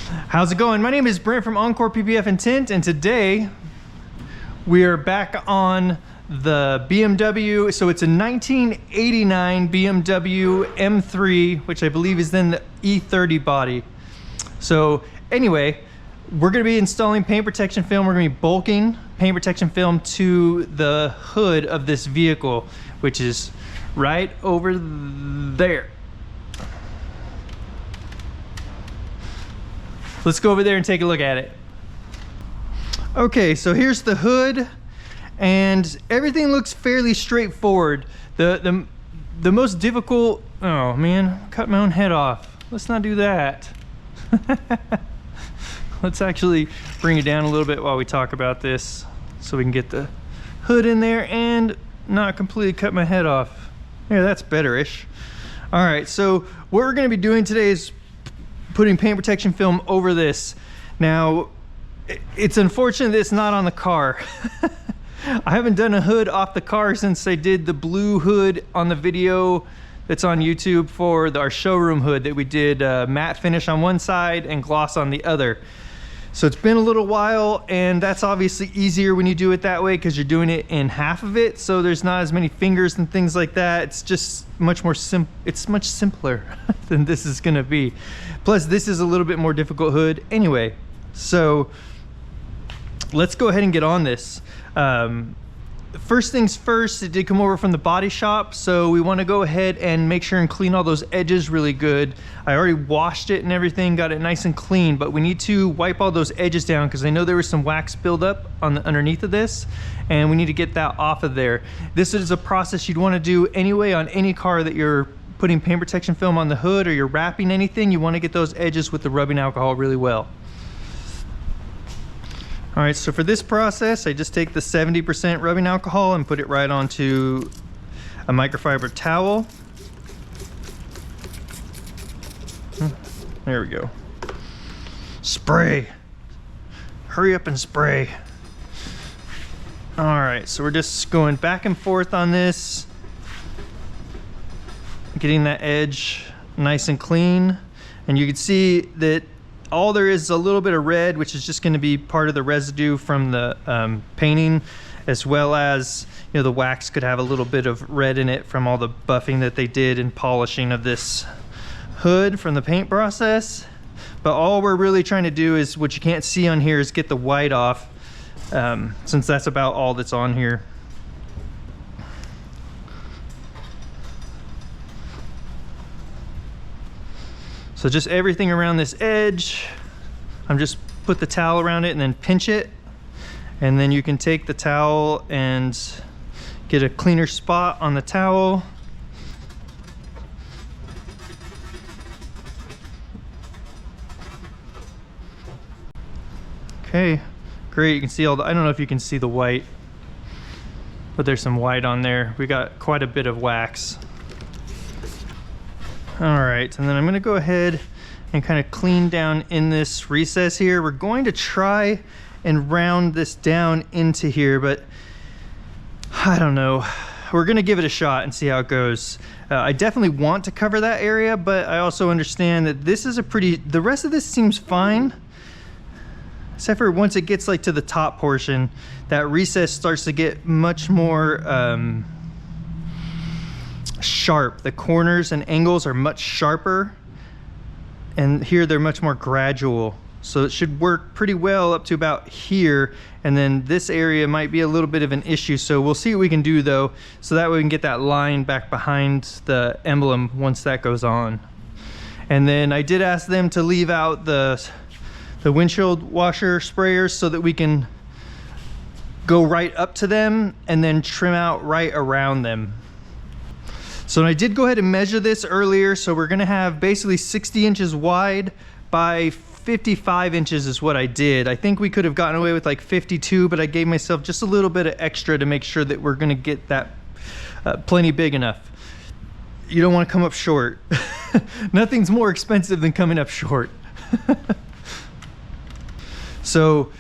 How's it going? My name is Brent from Encore PPF and Tint, and today we are back on the BMW. So it's a 1989 BMW M3, which I believe is then the E30 body. So anyway, we're going to be installing paint protection film. We're going to be bulking paint protection film to the hood of this vehicle, which is right over there. Let's go over there and take a look at it. Okay, so here's the hood, and everything looks fairly straightforward. The most difficult, oh man, cut my own head off. Let's not do that. Let's actually bring it down a little bit while we talk about this so we can get the hood in there and not completely cut my head off. Yeah, that's better-ish. All right, so what we're gonna be doing today is putting paint protection film over this. Now, it's unfortunate that it's not on the car. I haven't done a hood off the car since I did the blue hood on the video that's on YouTube for our showroom hood that we did matte finish on one side and gloss on the other. So it's been a little while, and that's obviously easier when you do it that way because you're doing it in half of it, so there's not as many fingers and things like that. It's just much more it's much simpler than this is gonna be. Plus this is a little bit more difficult hood anyway. So let's go ahead and get on this. First things first, it did come over from the body shop, so we want to go ahead and make sure and clean all those edges really good. I already washed it and everything, got it nice and clean, but we need to wipe all those edges down because I know there was some wax buildup on the underneath of this, and we need to get that off of there. This is a process you'd want to do anyway on any car that you're putting paint protection film on the hood or you're wrapping anything. You want to get those edges with the rubbing alcohol really well. All right, so for this process, I just take the 70% rubbing alcohol and put it right onto a microfiber towel. There we go. Spray. Hurry up and spray. All right, so we're just going back and forth on this, getting that edge nice and clean. And you can see that all there is a little bit of red, which is just going to be part of the residue from the painting, as well as, you know, the wax could have a little bit of red in it from all the buffing that they did in polishing of this hood from the paint process. But all we're really trying to do is, what you can't see on here, is get the white off, since that's about all that's on here. So just everything around this edge, I'm just put the towel around it and then pinch it. And then you can take the towel and get a cleaner spot on the towel. Okay, great. You can see all the, I don't know if you can see the white, but there's some white on there. We got quite a bit of wax. All right, and then I'm gonna go ahead and kind of clean down in this recess here. We're going to try and round this down into here, but I don't know. We're gonna give it a shot and see how it goes. I definitely want to cover that area, but I also understand that this is a pretty, the rest of this seems fine, except for once it gets like to the top portion, that recess starts to get much more sharp. The corners and angles are much sharper, and here they're much more gradual. So it should work pretty well up to about here, and then this area might be a little bit of an issue. So we'll see what we can do though, so that way we can get that line back behind the emblem once that goes on. And then I did ask them to leave out the windshield washer sprayers so that we can go right up to them and then trim out right around them. So I did go ahead and measure this earlier. So we're gonna have basically 60 inches wide by 55 inches is what I did. I think we could have gotten away with like 52, but I gave myself just a little bit of extra to make sure that we're gonna get that plenty big enough. You don't wanna come up short. Nothing's more expensive than coming up short. So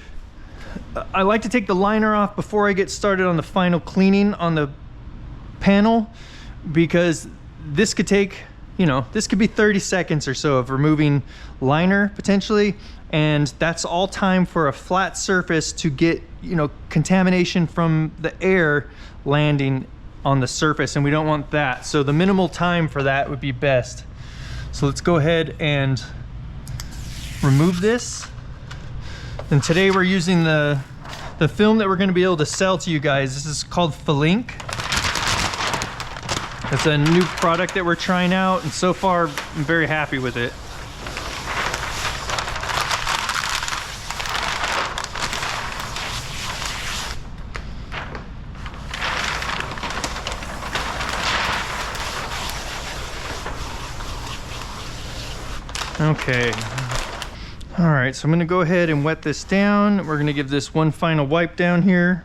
I like to take the liner off before I get started on the final cleaning on the panel, because this could take you know, this could be 30 seconds or so of removing liner potentially, and that's all time for a flat surface to get, you know, contamination from the air landing on the surface, and we don't want that. So the minimal time for that would be best. So let's go ahead and remove this. And today we're using the film that we're going to be able to sell to you guys. This is called Filink. It's a new product that we're trying out, and so far I'm very happy with it. Okay. All right, so I'm gonna go ahead and wet this down. We're gonna give this one final wipe down here.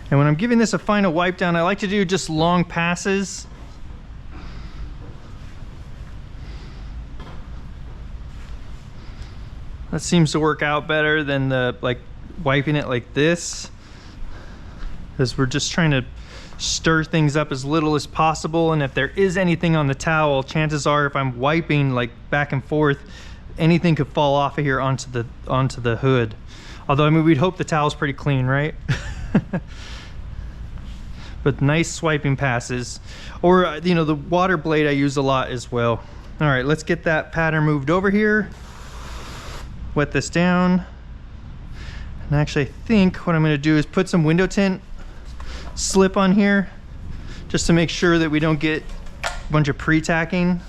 And when I'm giving this a final wipe down, I like to do just long passes. That seems to work out better than the like wiping it like this, because we're just trying to stir things up as little as possible. And if there is anything on the towel, chances are if I'm wiping like back and forth, anything could fall off of here onto the hood. Although, I mean, we'd hope the towel's pretty clean, right? But nice swiping passes. Or, you know, the water blade I use a lot as well. All right, let's get that pattern moved over here. Wet this down. And actually, I think what I'm gonna do is put some window tint slip on here, just to make sure that we don't get a bunch of pre-tacking.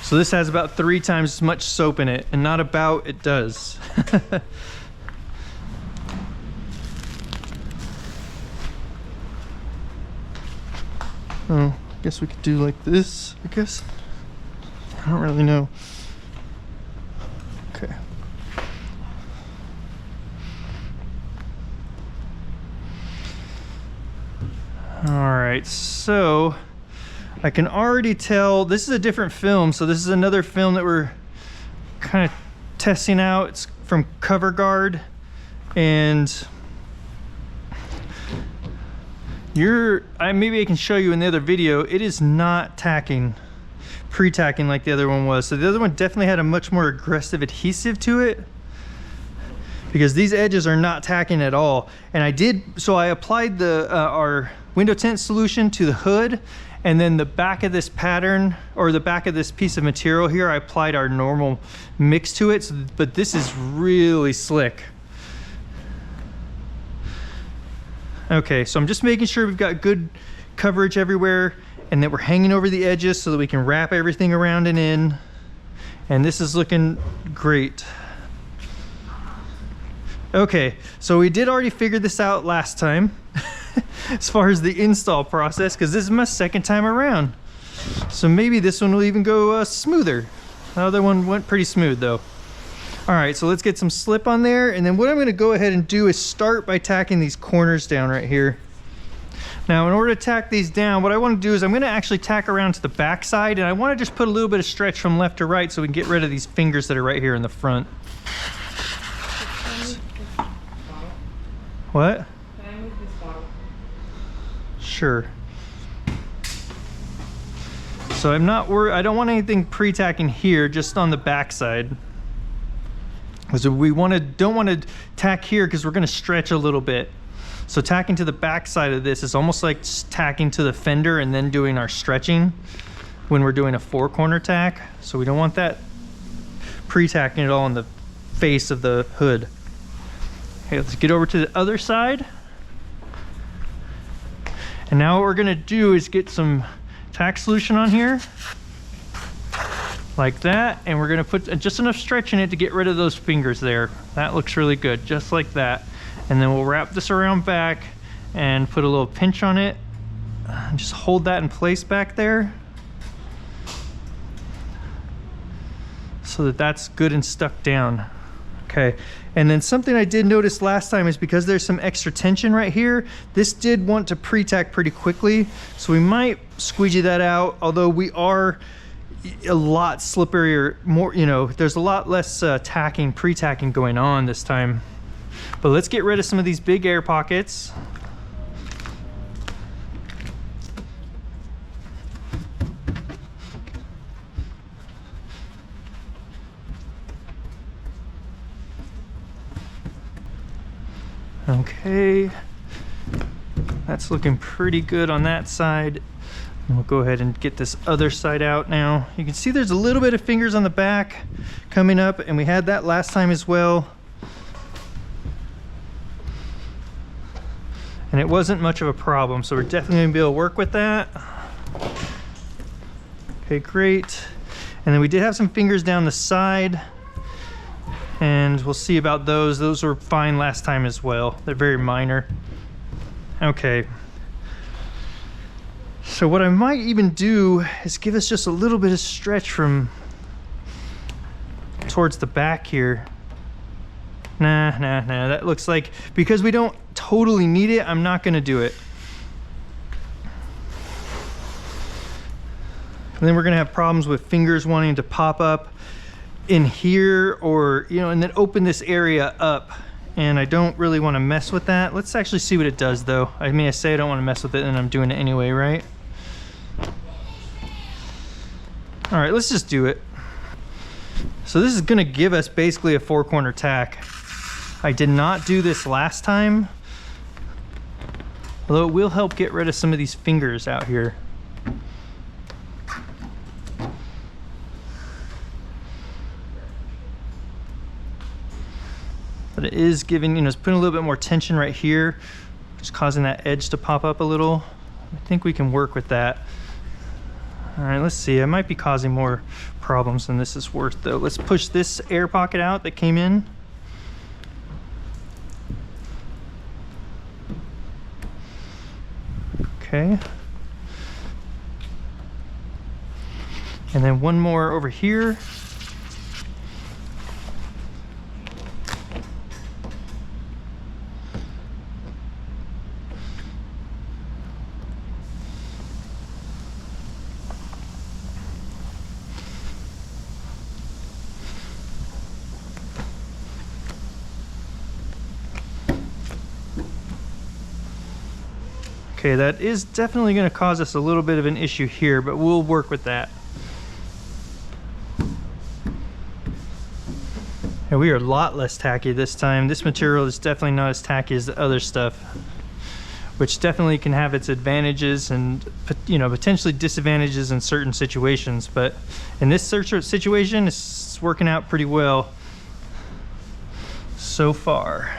So this has about 3 times as much soap in it, and not about, it does. Oh, I guess we could do like this, I guess. I don't really know. Okay. All right, so I can already tell this is a different film. So this is another film that we're kind of testing out. It's from CoverGuard, and maybe I can show you in the other video, it is not tacking, pre-tacking like the other one was. So the other one definitely had a much more aggressive adhesive to it, because these edges are not tacking at all. And I applied our window tint solution to the hood, and then the back of this pattern, or the back of this piece of material here, I applied our normal mix to it. But this is really slick. Okay, so I'm just making sure we've got good coverage everywhere, and that we're hanging over the edges so that we can wrap everything around and in. And this is looking great. Okay, so we did already figure this out last time as far as the install process, because this is my second time around. So maybe this one will even go smoother. The other one went pretty smooth though. All right, so let's get some slip on there, and then what I'm gonna go ahead and do is start by tacking these corners down right here. Now, in order to tack these down, what I wanna do is I'm gonna actually tack around to the back side, and I wanna just put a little bit of stretch from left to right so we can get rid of these fingers that are right here in the front. What? Can I move this bottle? Sure. So I'm not worried, I don't want anything pre-tacking here, just on the back side. So we don't want to tack here because we're going to stretch a little bit. So tacking to the back side of this is almost like tacking to the fender and then doing our stretching when we're doing a 4-corner tack. So we don't want that pre-tacking it all on the face of the hood. Okay, let's get over to the other side. And now what we're going to do is get some tack solution on here. Like that, and we're gonna put just enough stretch in it to get rid of those fingers there. That looks really good, just like that. And then we'll wrap this around back and put a little pinch on it. And just hold that in place back there, so that that's good and stuck down. Okay, and then something I did notice last time is because there's some extra tension right here, this did want to pre-tack pretty quickly, so we might squeegee that out, although we are a lot slipperier, more, you know, there's a lot less tacking, pre-tacking going on this time. But let's get rid of some of these big air pockets. Okay, that's looking pretty good on that side. And we'll go ahead and get this other side out now. You can see there's a little bit of fingers on the back coming up, and we had that last time as well. And it wasn't much of a problem, so we're definitely gonna be able to work with that. Okay, great. And then we did have some fingers down the side, and we'll see about those. Those were fine last time as well. They're very minor. Okay. So what I might even do is give us just a little bit of stretch from towards the back here. Nah, that looks like, because we don't totally need it, I'm not gonna do it. And then we're gonna have problems with fingers wanting to pop up in here, or, you know, and then open this area up. And I don't really wanna mess with that. Let's actually see what it does though. I mean, I say I don't wanna mess with it, and I'm doing it anyway, right? All right, let's just do it. So this is gonna give us basically a 4-corner tack. I did not do this last time, although it will help get rid of some of these fingers out here. But it is giving, you know, it's putting a little bit more tension right here, just causing that edge to pop up a little. I think we can work with that. All right, let's see. I might be causing more problems than this is worth though. Let's push this air pocket out that came in. Okay. And then one more over here. Okay, that is definitely going to cause us a little bit of an issue here, but we'll work with that. And we are a lot less tacky this time. This material is definitely not as tacky as the other stuff, which definitely can have its advantages and, you know, potentially disadvantages in certain situations. But in this situation, it's working out pretty well so far.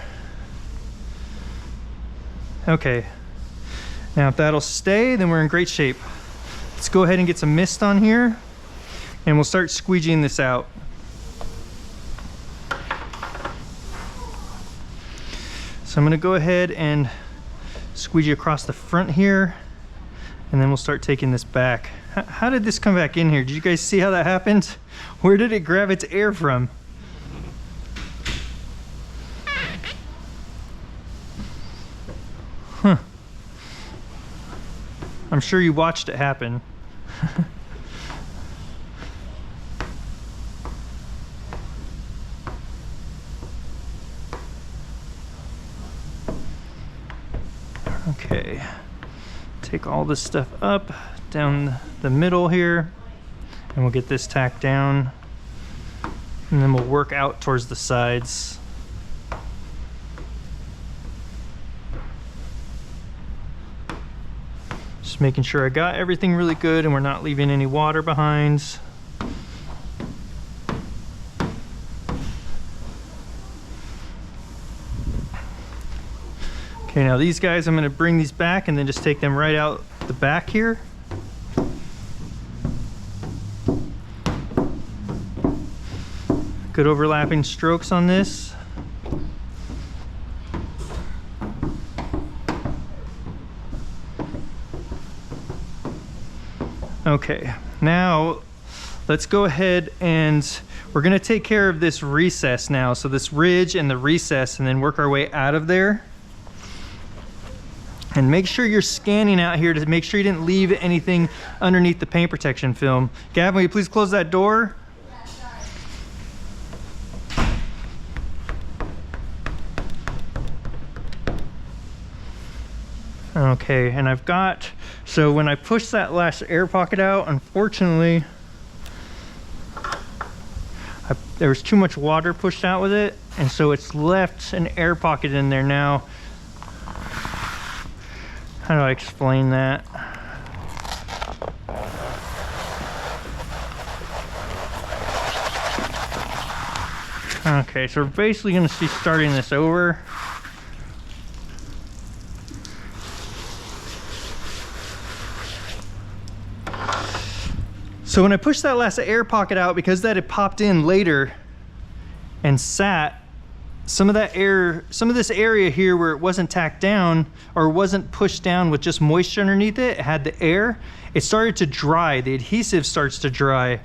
Okay. Now if that'll stay, then we're in great shape. Let's go ahead and get some mist on here, and we'll start squeegeeing this out. So I'm gonna go ahead and squeegee across the front here, and then we'll start taking this back. How did this come back in here? Did you guys see how that happened? Where did it grab its air from? Huh. I'm sure you watched it happen. Okay, take all this stuff up down the middle here, and we'll get this tacked down, and then we'll work out towards the sides. Just making sure I got everything really good and we're not leaving any water behind. Okay, now these guys, I'm going to bring these back and then just take them right out the back here. Good overlapping strokes on this. Okay, now let's go ahead and we're gonna take care of this recess now. So this ridge and the recess, and then work our way out of there. And make sure you're scanning out here to make sure you didn't leave anything underneath the paint protection film. Gavin, will you please close that door? Okay, and I've got, so when I push that last air pocket out, unfortunately, there was too much water pushed out with it, and so it's left an air pocket in there now. How do I explain that? Okay, so we're basically going to see starting this over. So when I pushed that last air pocket out, because that had popped in later and sat, some of that air, some of this area here where it wasn't tacked down or wasn't pushed down with just moisture underneath it, it had the air, it started to dry. The adhesive starts to dry.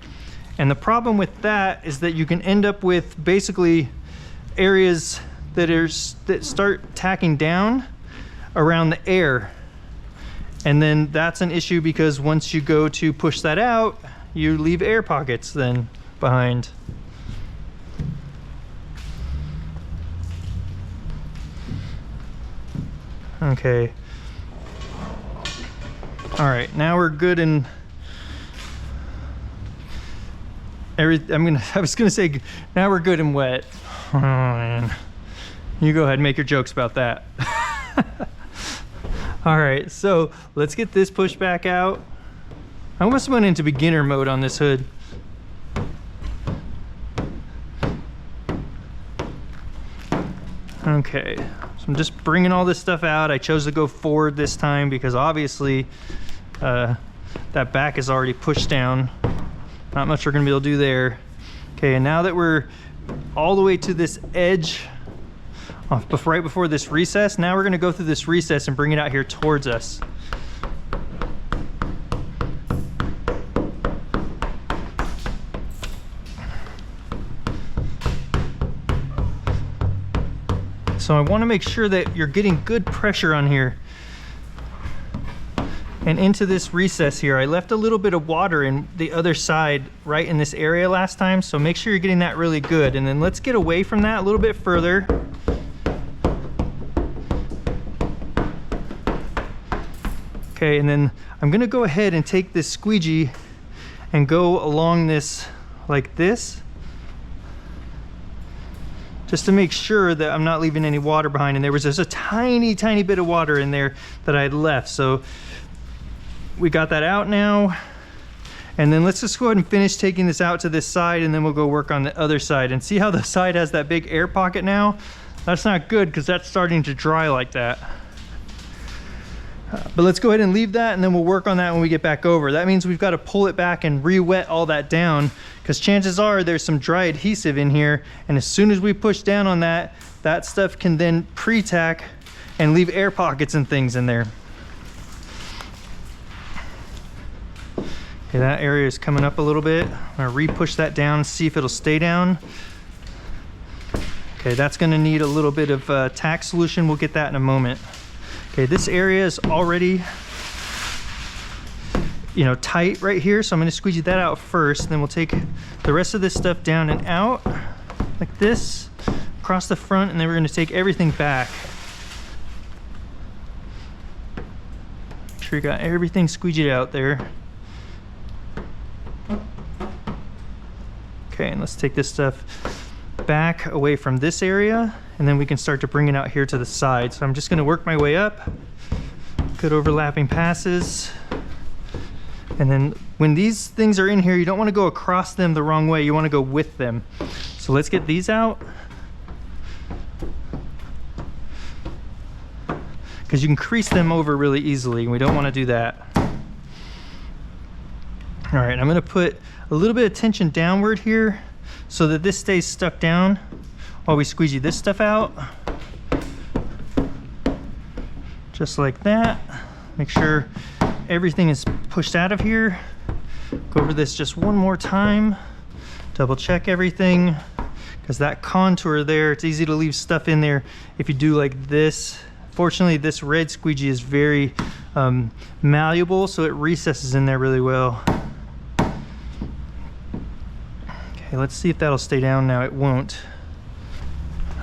And the problem with that is that you can end up with basically areas that start tacking down around the air. And then that's an issue because once you go to push that out, you leave air pockets then behind. Okay. All right, now we're good in I was gonna say now we're good and wet. Oh man. You go ahead and make your jokes about that. All right, so let's get this pushed back out. I almost went into beginner mode on this hood. Okay, so I'm just bringing all this stuff out. I chose to go forward this time because obviously that back is already pushed down. Not much we're gonna be able to do there. Okay, and now that we're all the way to this edge, right before this recess, now we're gonna go through this recess and bring it out here towards us. So I wanna make sure that you're getting good pressure on here and into this recess here. I left a little bit of water in the other side right in this area last time, so make sure you're getting that really good. And then let's get away from that a little bit further. Okay, and then I'm gonna go ahead and take this squeegee and go along this like this, just to make sure that I'm not leaving any water behind. And there was just a tiny bit of water in there that I had left. So we got that out now. And then let's just go ahead and finish taking this out to this side, and then we'll go work on the other side. And see how the side has that big air pocket now? That's not good because that's starting to dry like that. But let's go ahead and leave that, and then we'll work on that when we get back over. That means we've got to pull it back and re-wet all that down, because chances are there's some dry adhesive in here, and as soon as we push down on that, that stuff can then pre-tack and leave air pockets and things in there. Okay, that area is coming up a little bit. I'm gonna re-push that down, see if it'll stay down. Okay, that's gonna need a little bit of tack solution. We'll get that in a moment. Okay, this area is already, you know, tight right here, so I'm gonna squeegee that out first, and then we'll take the rest of this stuff down and out like this, across the front, and then we're gonna take everything back. Make sure you got everything squeegeed out there. Okay, and let's take this stuff back away from this area, and then we can start to bring it out here to the side. So I'm just gonna work my way up, good overlapping passes. And then when these things are in here, you don't wanna go across them the wrong way, you wanna go with them. So let's get these out, because you can crease them over really easily, and we don't wanna do that. All right, I'm gonna put a little bit of tension downward here so that this stays stuck down while we squeegee this stuff out. Just like that. Make sure everything is pushed out of here. Go over this just one more time. Double check everything, because that contour there, it's easy to leave stuff in there if you do like this Fortunately, this red squeegee is very malleable, so it recesses in there really well. Okay, let's see if that'll stay down now. It won't.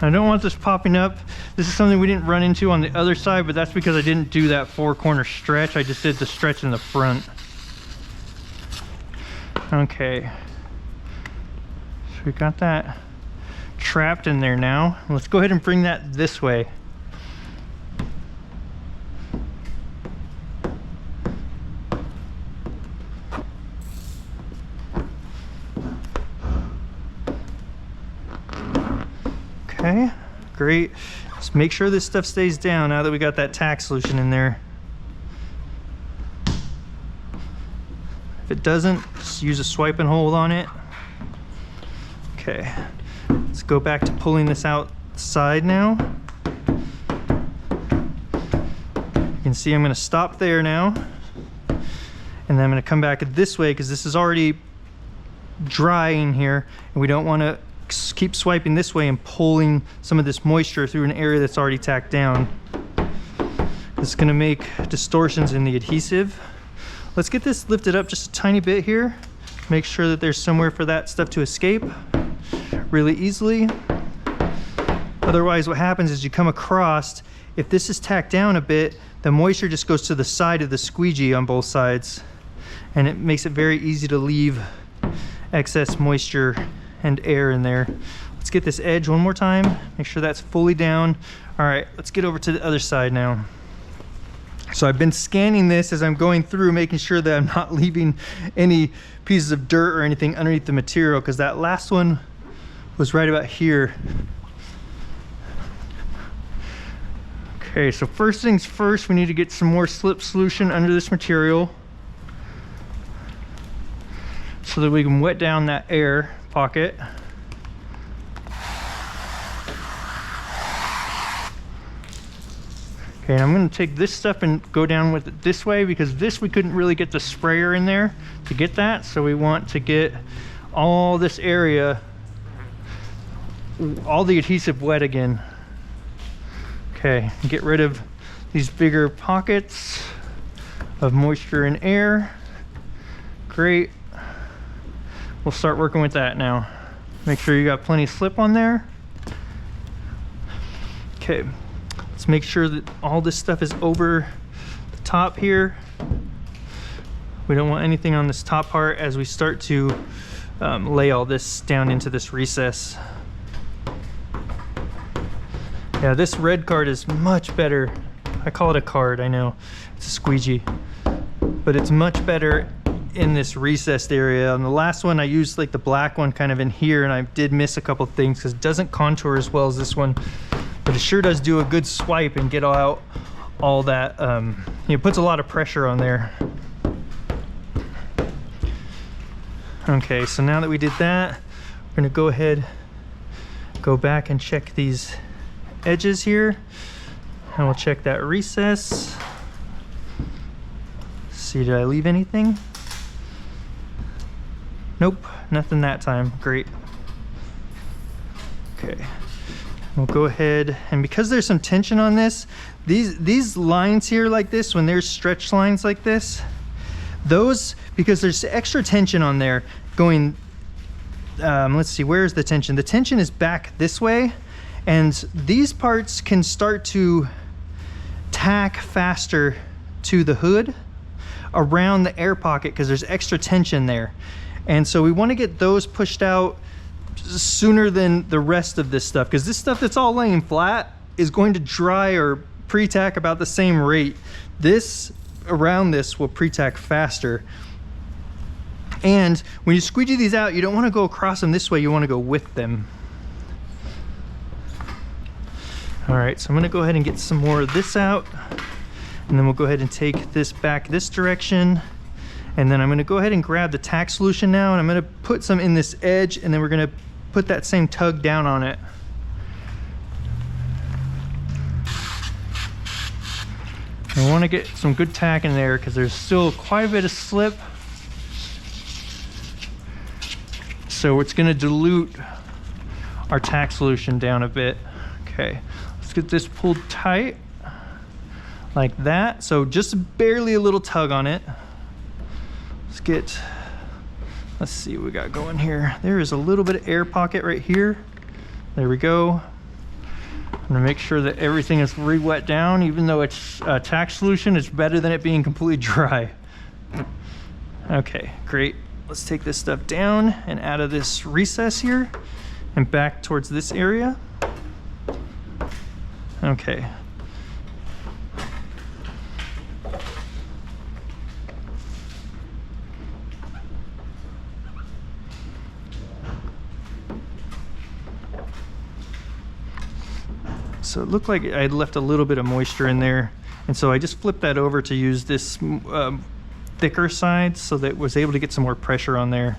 I don't want this popping up. This is something we didn't run into on the other side, but that's because I didn't do that 4-corner stretch. I just did the stretch in the front. Okay. So we got that trapped in there now. Let's go ahead and bring that this way. Okay, great. Just make sure this stuff stays down now that we got that tack solution in there. If it doesn't, just use a swipe and hold on it. Okay, let's go back to pulling this outside now. You can see I'm going to stop there now. And then I'm going to come back this way because this is already dry in here, and we don't want to keep swiping this way and pulling some of this moisture through an area that's already tacked down. It's going to make distortions in the adhesive. Let's get this lifted up just a tiny bit here. Make sure that there's somewhere for that stuff to escape really easily. Otherwise, what happens is you come across, if this is tacked down a bit, the moisture just goes to the side of the squeegee on both sides, and it makes it very easy to leave excess moisture and air in there. Let's get this edge one more time, make sure that's fully down. All right, let's get over to the other side now. So I've been scanning this as I'm going through, making sure that I'm not leaving any pieces of dirt or anything underneath the material, because that last one was right about here. Okay, so first things first, we need to get some more slip solution under this material so that we can wet down that air pocket. Okay, and I'm going to take this stuff and go down with it this way, because this we couldn't really get the sprayer in there to get that, so we want to get all this area, all the adhesive wet again. Okay, get rid of these bigger pockets of moisture and air. Great. We'll start working with that now. Make sure you got plenty of slip on there. Okay, let's make sure that all this stuff is over the top here. We don't want anything on this top part as we start to lay all this down into this recess. Yeah, this red card is much better. I call it a card, I know. It's a squeegee. But it's much better in this recessed area. On the last one I used like the black one kind of in here, and I did miss a couple things because it doesn't contour as well as this one, but it sure does do a good swipe and get out all that, it puts a lot of pressure on there. Okay, so now that we did that, we're gonna go ahead, go back and check these edges here, and we'll check that recess. See, did I leave anything? Nope, nothing that time. Great. Okay, we'll go ahead, and because there's some tension on this, these lines here like this, when there's stretch lines like this, those, because there's extra tension on there going, let's see, where's the tension? The tension is back this way, and these parts can start to tack faster to the hood around the air pocket because there's extra tension there. And so we want to get those pushed out sooner than the rest of this stuff, because this stuff that's all laying flat is going to dry or pre-tack about the same rate. This around this will pre-tack faster. And when you squeegee these out, you don't want to go across them this way, you want to go with them. All right, so I'm going to go ahead and get some more of this out, and then we'll go ahead and take this back this direction. And then I'm going to go ahead and grab the tack solution now, and I'm going to put some in this edge, and then we're going to put that same tug down on it. I want to get some good tack in there because there's still quite a bit of slip. So it's going to dilute our tack solution down a bit. Okay, let's get this pulled tight. like that. So just barely a little tug on it. Let's see what we got going here. There is a little bit of air pocket right here. There we go. I'm gonna make sure that everything is re-wet down. Even though it's a tack solution, it's better than it being completely dry. Okay, great. Let's take this stuff down and out of this recess here and back towards this area. Okay. So it looked like I had left a little bit of moisture in there, and so I just flipped that over to use this thicker side so that it was able to get some more pressure on there.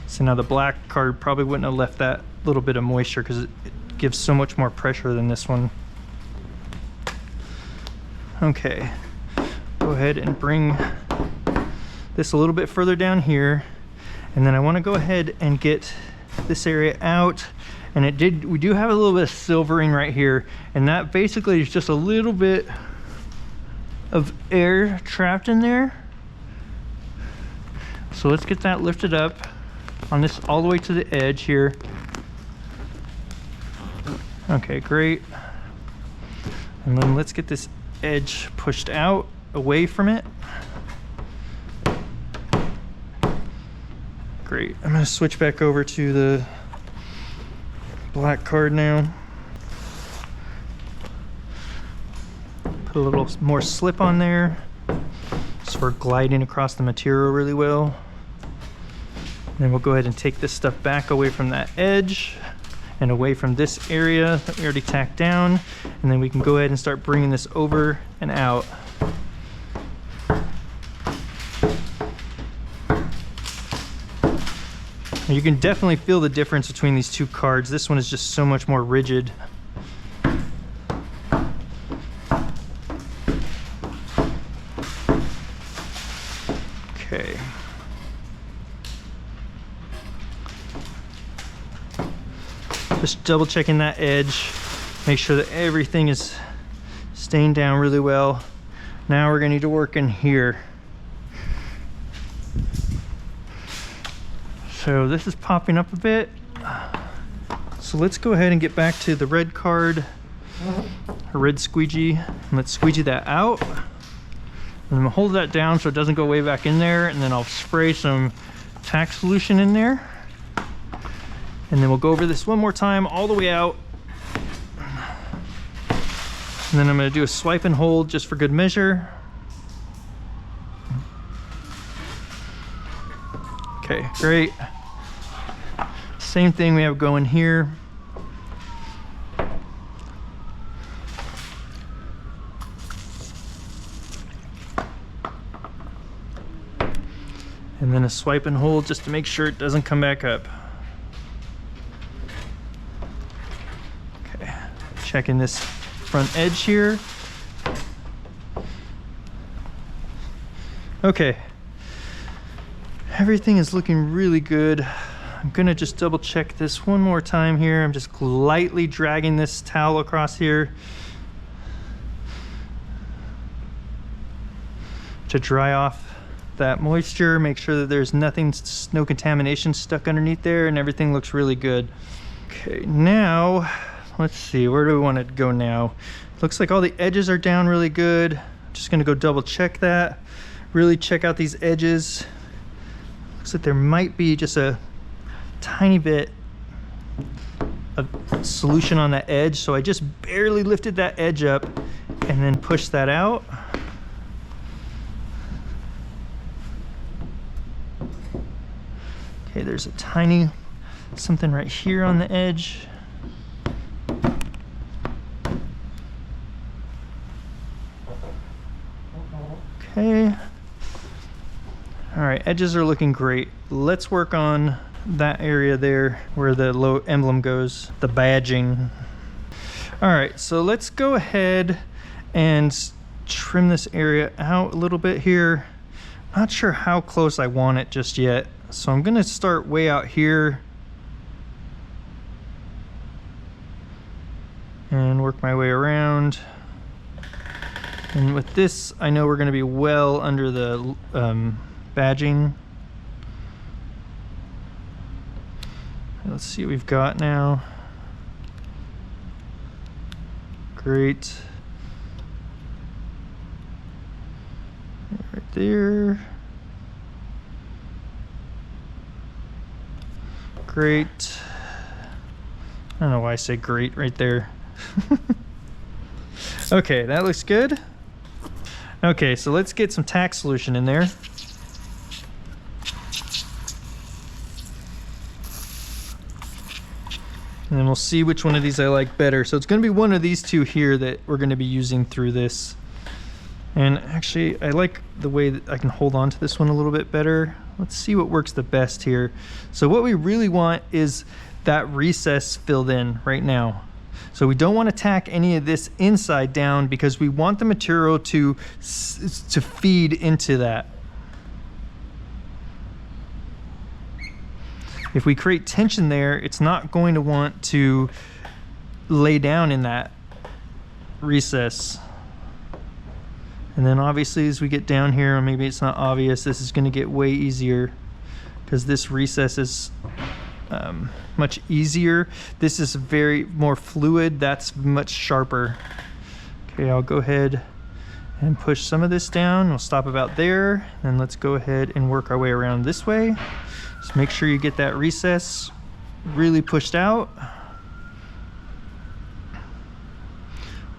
So now the black card probably wouldn't have left that little bit of moisture because it gives so much more pressure than this one. Okay, go ahead and bring this a little bit further down here, and then I want to go ahead and get this area out. And we do have a little bit of silvering right here, and that basically is just a little bit of air trapped in there. So let's get that lifted up on this all the way to the edge here. Okay, great. And then let's get this edge pushed out away from it. Great. I'm going to switch back over to the black card now. Put a little more slip on there just for gliding across the material really well. And then we'll go ahead and take this stuff back away from that edge and away from this area that we already tacked down, and then we can go ahead and start bringing this over and out. You can definitely feel the difference between these two cards. This one is just so much more rigid. Okay. Just double checking that edge. Make sure that everything is staying down really well. Now we're gonna need to work in here. So this is popping up a bit. So let's go ahead and get back to the red card, a red squeegee, and let's squeegee that out. And I'm gonna hold that down so it doesn't go way back in there, and then I'll spray some tack solution in there. And then we'll go over this one more time all the way out. And then I'm gonna do a swipe and hold just for good measure. Okay, great. Same thing we have going here. And then a swipe and hold just to make sure it doesn't come back up. Okay, checking this front edge here. Okay. Everything is looking really good. I'm gonna just double check this one more time here. I'm just lightly dragging this towel across here to dry off that moisture, make sure that there's nothing, no contamination stuck underneath there, and everything looks really good. Okay, now let's see, where do we want to go now? Looks like all the edges are down really good. Just gonna go double check that, really check out these edges. Looks like there might be just a tiny bit of solution on that edge, so I just barely lifted that edge up and then pushed that out. Okay, there's a tiny something right here on the edge. Okay. All right, edges are looking great. Let's work on that area there where the low emblem goes, the badging. All right, so let's go ahead and trim this area out a little bit here. Not sure how close I want it just yet. So I'm gonna start way out here and work my way around. And with this, I know we're going to be well under the badging. Let's see what we've got now. Great. Right there. Great. I don't know why I say great right there. Okay, that looks good. Okay, so let's get some tack solution in there. And then we'll see which one of these I like better. So it's going to be one of these two here that we're going to be using through this. And actually, I like the way that I can hold on to this one a little bit better. Let's see what works the best here. So what we really want is that recess filled in right now. So we don't want to tack any of this inside down because we want the material to feed into that. If we create tension there, it's not going to want to lay down in that recess. And then obviously as we get down here, or maybe it's not obvious, this is going to get way easier because this recess is much easier. This is very more fluid. That's much sharper. Okay, I'll go ahead and push some of this down. We'll stop about there. And let's go ahead and work our way around this way. Just make sure you get that recess really pushed out. I'm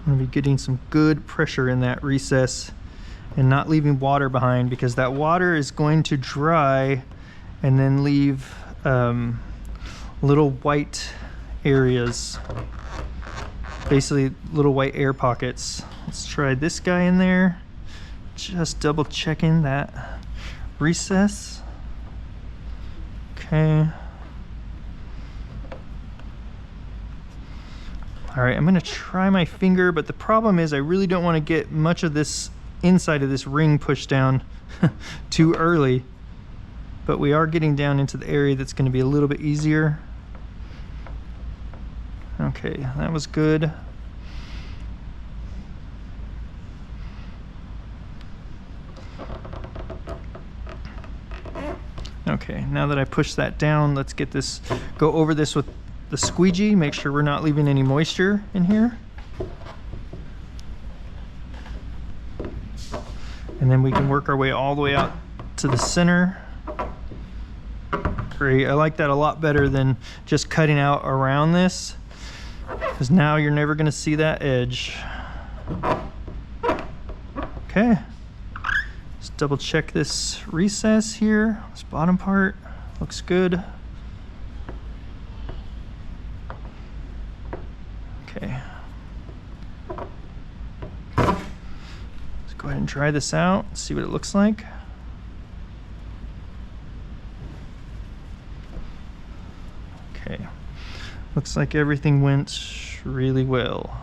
going to be getting some good pressure in that recess and not leaving water behind, because that water is going to dry and then leave little white areas, basically little white air pockets. Let's try this guy in there, just double checking that recess. Okay. All right, I'm gonna try my finger, but the problem is I really don't want to get much of this inside of this ring pushed down too early, but we are getting down into the area that's going to be a little bit easier. Okay, that was good. Okay, now that I push that down, let's get this, go over this with the squeegee, make sure we're not leaving any moisture in here. And then we can work our way all the way out to the center. Great, I like that a lot better than just cutting out around this, because now you're never going to see that edge. Okay, just double check this recess here. This bottom part looks good. Okay, let's go ahead and try this out, see what it looks like. Okay, looks like everything went really well.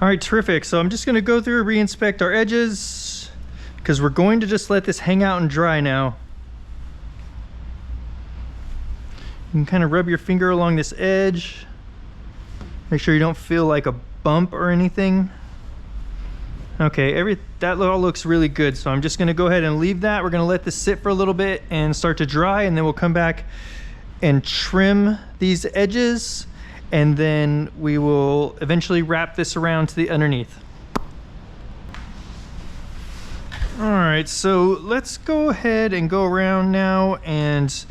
All right, terrific. So I'm just going to go through and re-inspect our edges, because we're going to just let this hang out and dry now. You can kind of rub your finger along this edge. Make sure you don't feel like a bump or anything. Okay, that all looks really good. So I'm just going to go ahead and leave that. We're going to let this sit for a little bit and start to dry, and then we'll come back and trim these edges, and then we will eventually wrap this around to the underneath. All right, so let's go ahead and go around now, and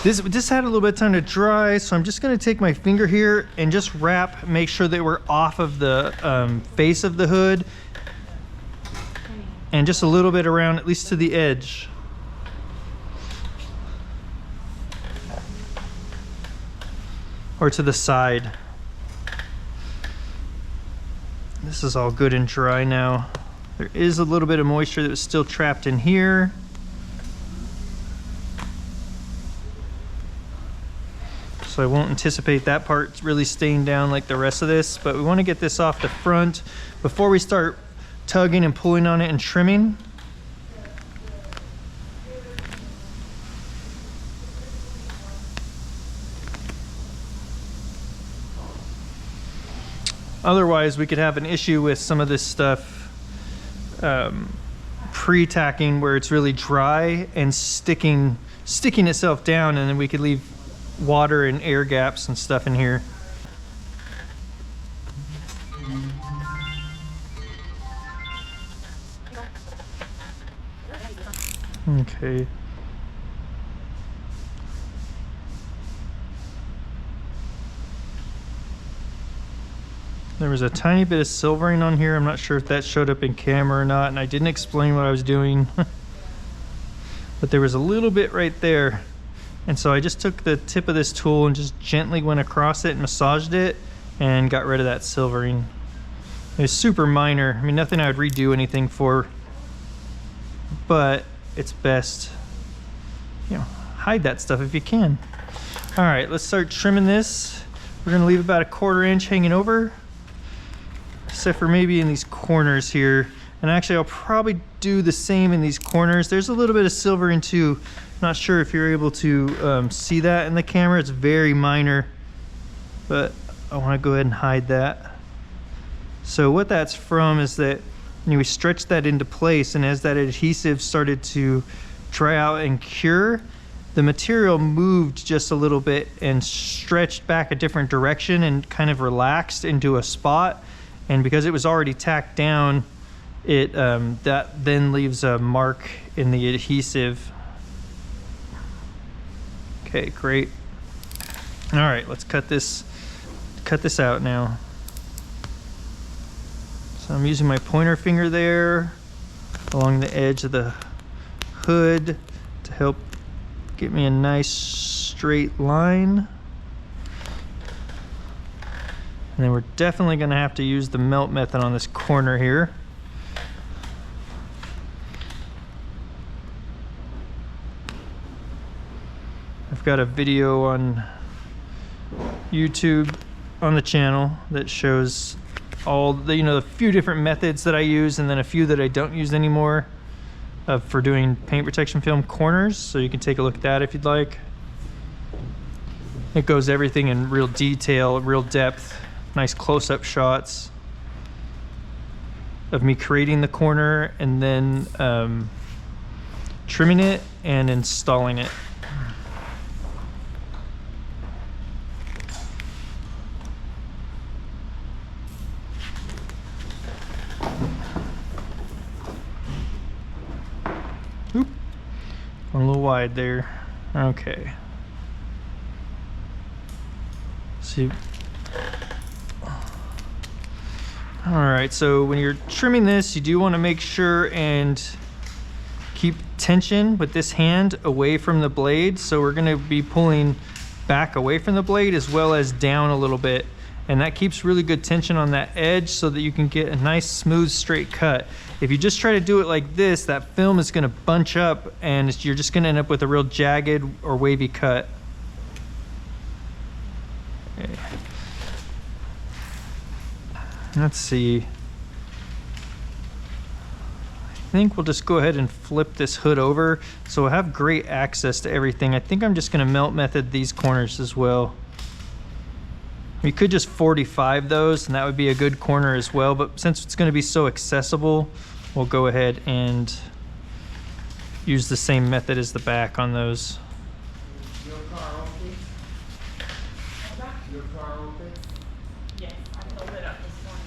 this had a little bit of time to dry, so I'm just going to take my finger here and just wrap, make sure that we're off of the face of the hood, and just a little bit around, at least to the edge. Or to the side. This is all good and dry now. There is a little bit of moisture that was still trapped in here. So I won't anticipate that part really staying down like the rest of this, but we want to get this off the front before we start tugging and pulling on it and trimming. Otherwise, we could have an issue with some of this stuff pre-tacking where it's really dry and sticking itself down, and then we could leave water and air gaps and stuff in here. Okay. There was a tiny bit of silvering on here. I'm not sure if that showed up in camera or not, and I didn't explain what I was doing. But there was a little bit right there. And so I just took the tip of this tool and just gently went across it and massaged it and got rid of that silvering. It was super minor. I mean, nothing I would redo anything for, but it's best, you know, hide that stuff if you can. All right, let's start trimming this. We're gonna leave about a 1/4 inch hanging over, except for maybe in these corners here. And actually, I'll probably do the same in these corners. There's a little bit of silvering too. Not sure if you're able to see that in the camera. It's very minor, but I wanna go ahead and hide that. So what that's from is that we stretched that into place, and as that adhesive started to dry out and cure, the material moved just a little bit and stretched back a different direction and kind of relaxed into a spot. And because it was already tacked down, it that then leaves a mark in the adhesive. Okay, great. All right, let's cut this out now. So I'm using my pointer finger there along the edge of the hood to help get me a nice straight line. And then we're definitely gonna have to use the melt method on this corner here. I've got a video on YouTube on the channel that shows all the, the few different methods that I use, and then a few that I don't use anymore for doing paint protection film corners. So you can take a look at that if you'd like. It goes everything in real detail, real depth, nice close-up shots of me creating the corner and then trimming it and installing it. Oop, a little wide there. Okay. See. All right, so when you're trimming this, you do want to make sure and keep tension with this hand away from the blade. So we're going to be pulling back away from the blade as well as down a little bit. And that keeps really good tension on that edge so that you can get a nice, smooth, straight cut. If you just try to do it like this, that film is going to bunch up and you're just going to end up with a real jagged or wavy cut. Okay. Let's see. I think we'll just go ahead and flip this hood over so we'll have great access to everything. I think I'm just going to melt method these corners as well. You could just 45 those and that would be a good corner as well, but since it's going to be so accessible, we'll go ahead and use the same method as the back on those. Your car open? Your car open? Yes, I filled it up this morning.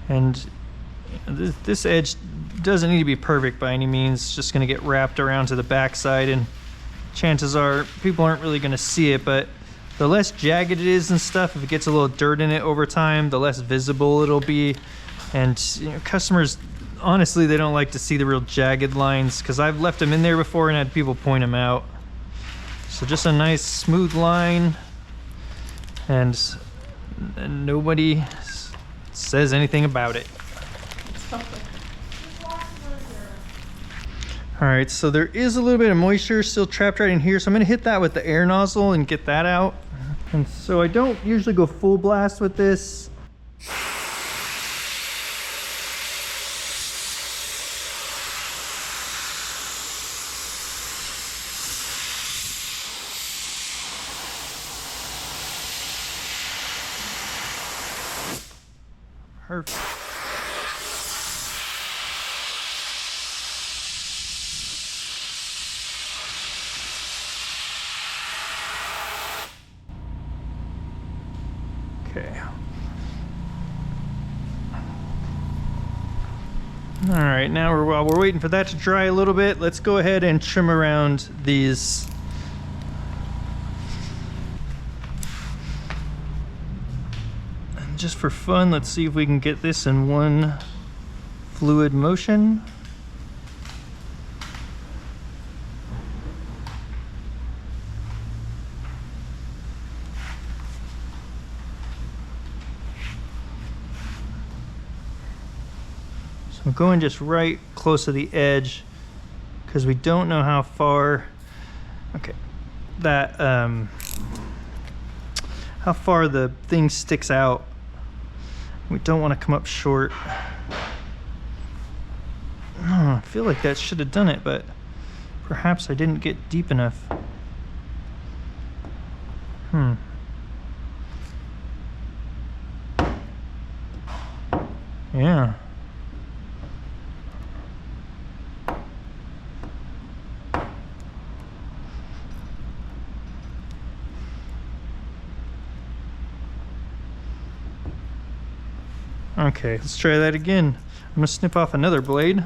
And this edge doesn't need to be perfect by any means. It's just going to get wrapped around to the back side, and chances are people aren't really going to see it, but the less jagged it is and stuff, if it gets a little dirt in it over time, the less visible it'll be. And customers, honestly, they don't like to see the real jagged lines because I've left them in there before and had people point them out. So just a nice smooth line, and nobody says anything about it. All right, so there is a little bit of moisture still trapped right in here, so I'm gonna hit that with the air nozzle and get that out. And so I don't usually go full blast with this. Perfect. Okay. All right, now while we're waiting for that to dry a little bit, let's go ahead and trim around these. And just for fun, let's see if we can get this in one fluid motion. I'm going just right close to the edge because we don't know how far, okay, that, how far the thing sticks out. We don't want to come up short. Oh, I feel like that should have done it, but perhaps I didn't get deep enough. Yeah. Okay, let's try that again. I'm gonna snip off another blade.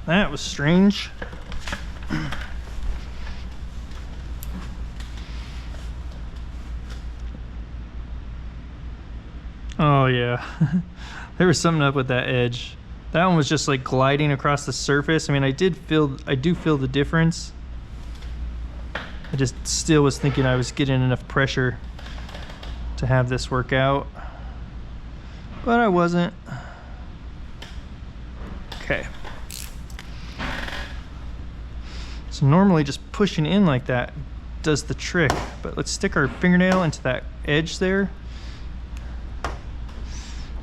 That was strange. Oh yeah, there was something up with that edge. That one was just like gliding across the surface. I mean, I do feel the difference. I just still was thinking I was getting enough pressure to have this work out, but I wasn't. Okay. So normally just pushing in like that does the trick, but let's stick our fingernail into that edge there.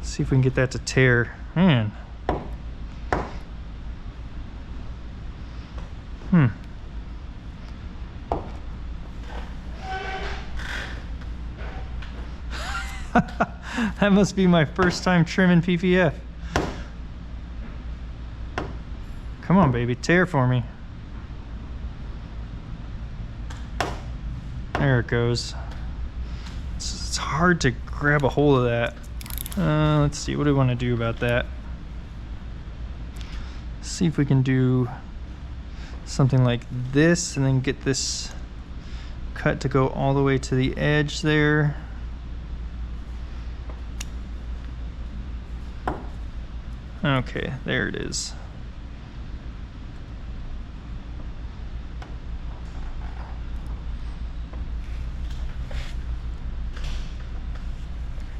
See if we can get that to tear. Man. That must be my first time trimming PPF. Come on, baby, tear for me. There it goes. It's hard to grab a hold of that. Let's see, what do we want to do about that? See if we can do something like this and then get this cut to go all the way to the edge there. Okay, there it is.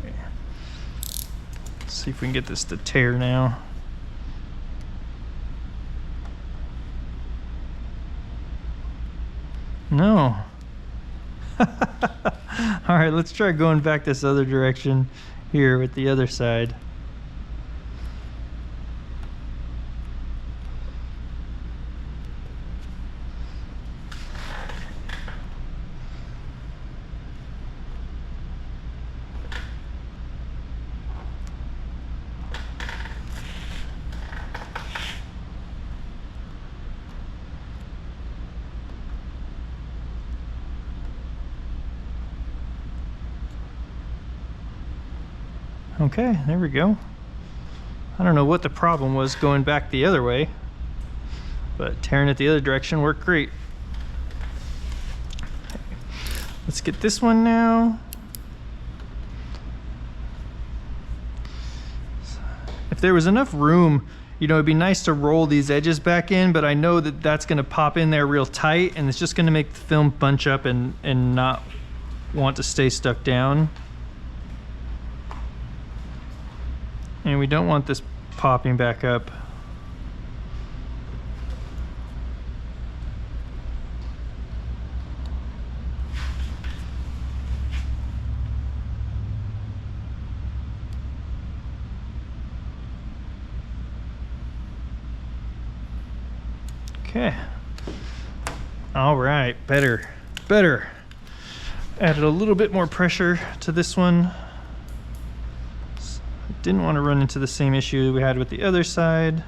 Okay. Let's see if we can get this to tear now. No. All right, let's try going back this other direction here with the other side. Okay, there we go. I don't know what the problem was going back the other way, but tearing it the other direction worked great. Okay. Let's get this one now. If there was enough room, you know, it'd be nice to roll these edges back in, but I know that that's gonna pop in there real tight and it's just gonna make the film bunch up and not want to stay stuck down. And we don't want this popping back up. Okay. All right, better. Added a little bit more pressure to this one. Didn't want to run into the same issue we had with the other side.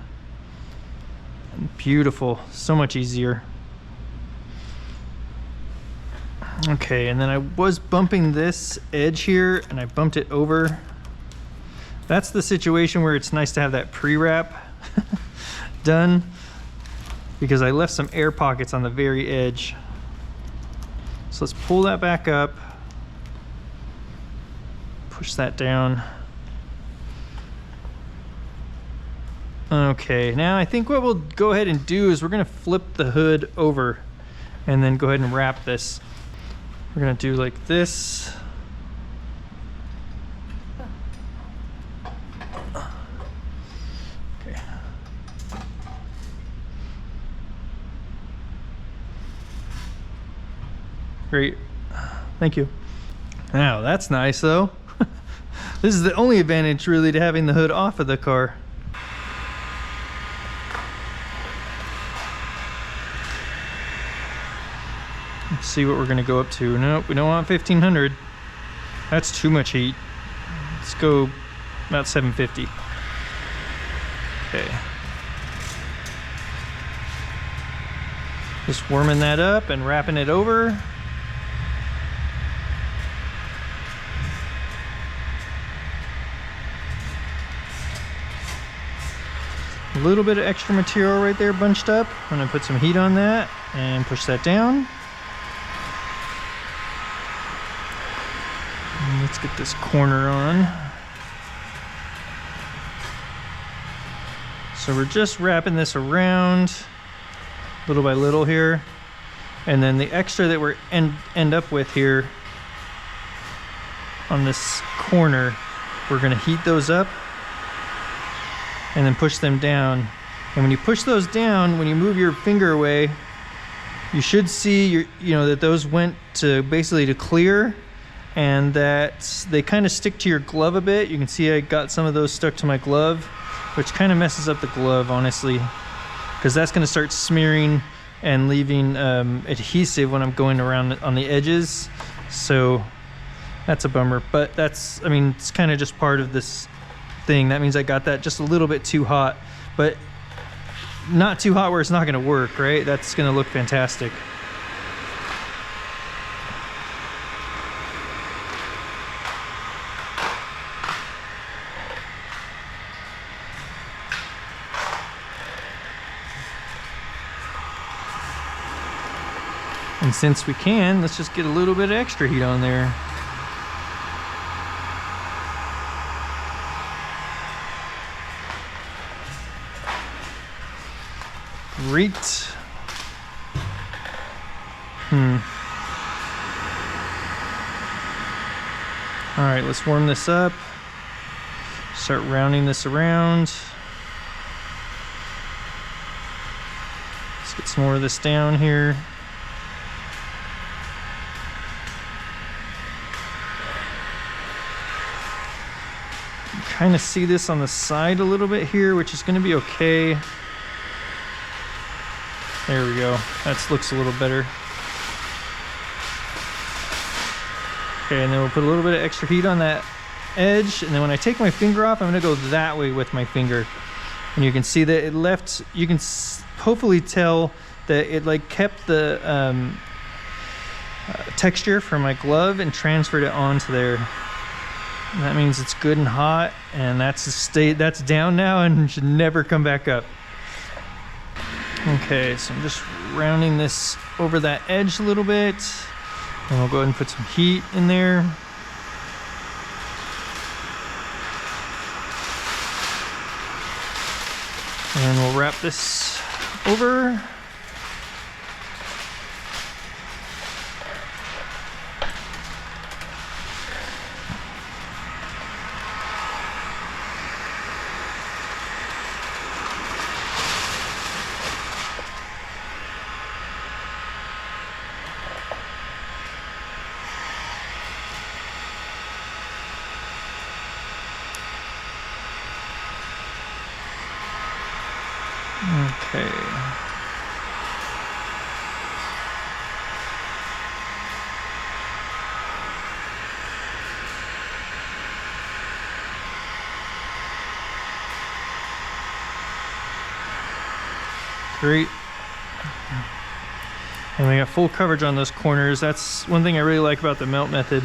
And beautiful, so much easier. Okay, and then I was bumping this edge here and I bumped it over. That's the situation where it's nice to have that pre-wrap done, because I left some air pockets on the very edge. So let's pull that back up, push that down. Okay, now I think what we'll go ahead and do is we're gonna flip the hood over and then go ahead and wrap this. We're gonna do like this. Okay. Great, thank you. Now that's nice though. This is the only advantage really to having the hood off of the car. Let's see what we're gonna go up to. Nope, we don't want 1500. That's too much heat. Let's go about 750. Okay. Just warming that up and wrapping it over. A little bit of extra material right there bunched up. I'm gonna put some heat on that and push that down. And let's get this corner on. So we're just wrapping this around little by little here. And then the extra that we're end up with here on this corner, we're gonna heat those up and then push them down. And when you push those down, when you move your finger away, you should see that those went to basically to clear, and that they kind of stick to your glove a bit. You can see I got some of those stuck to my glove, which kind of messes up the glove, honestly, because that's going to start smearing and leaving adhesive when I'm going around on the edges. So that's a bummer, but that's, I mean, it's kind of just part of this thing. That means I got that just a little bit too hot, but not too hot where it's not going to work, right? That's going to look fantastic. And since we can, let's just get a little bit of extra heat on there. Great. All right, let's warm this up. Start rounding this around. Let's get some more of this down here. Kind of see this on the side a little bit here, which is going to be okay. There we go. That looks a little better. Okay, and then we'll put a little bit of extra heat on that edge, and then when I take my finger off, I'm going to go that way with my finger. And you can see that it left, you can hopefully tell that it like kept the texture from my glove and transferred it onto there. And that means it's good and hot, and that's down now and should never come back up. Okay, so I'm just rounding this over that edge a little bit, and we'll go ahead and put some heat in there. And we'll wrap this over. Okay. Great. And we got full coverage on those corners. That's one thing I really like about the melt method.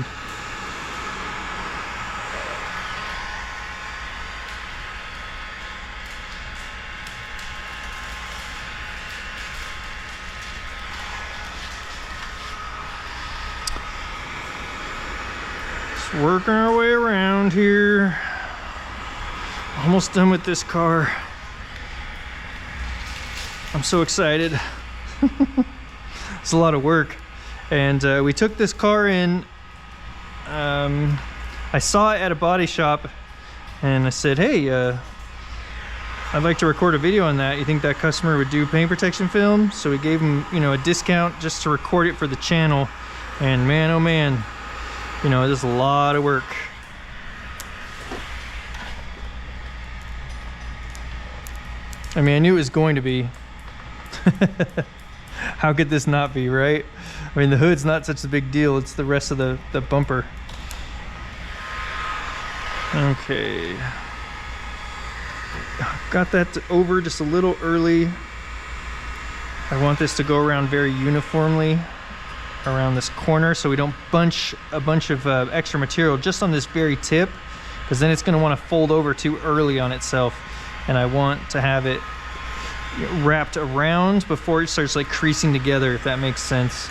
Just working our way around here. Almost done with this car. I'm so excited. It's a lot of work. And we took this car in. I saw it at a body shop and I said, hey, I'd like to record a video on that. You think that customer would do paint protection film? So we gave him, you know, a discount just to record it for the channel. And man, oh man, you know, it is a lot of work. I mean, I knew it was going to be. How could this not be, right? I mean, the hood's not such a big deal. It's the rest of the bumper. Okay. Got that over just a little early. I want this to go around very uniformly around this corner so we don't bunch a bunch of extra material just on this very tip, because then it's going to want to fold over too early on itself. And I want to have it wrapped around before it starts like creasing together, if that makes sense.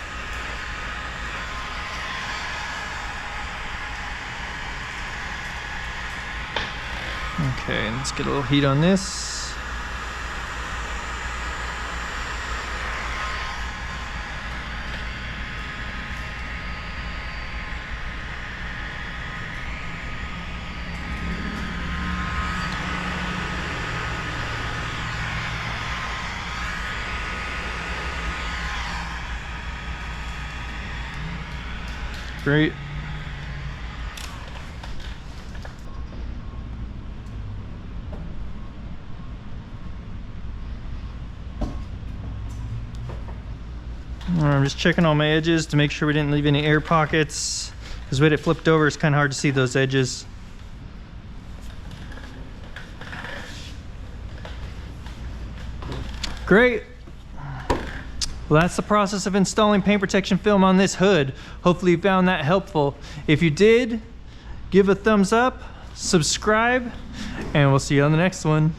Okay, let's get a little heat on this. Great. I'm just checking all my edges to make sure we didn't leave any air pockets, because with it flipped over, it's kind of hard to see those edges. Great. Well, that's the process of installing paint protection film on this hood. Hopefully you found that helpful. If you did, give a thumbs up, subscribe, and we'll see you on the next one.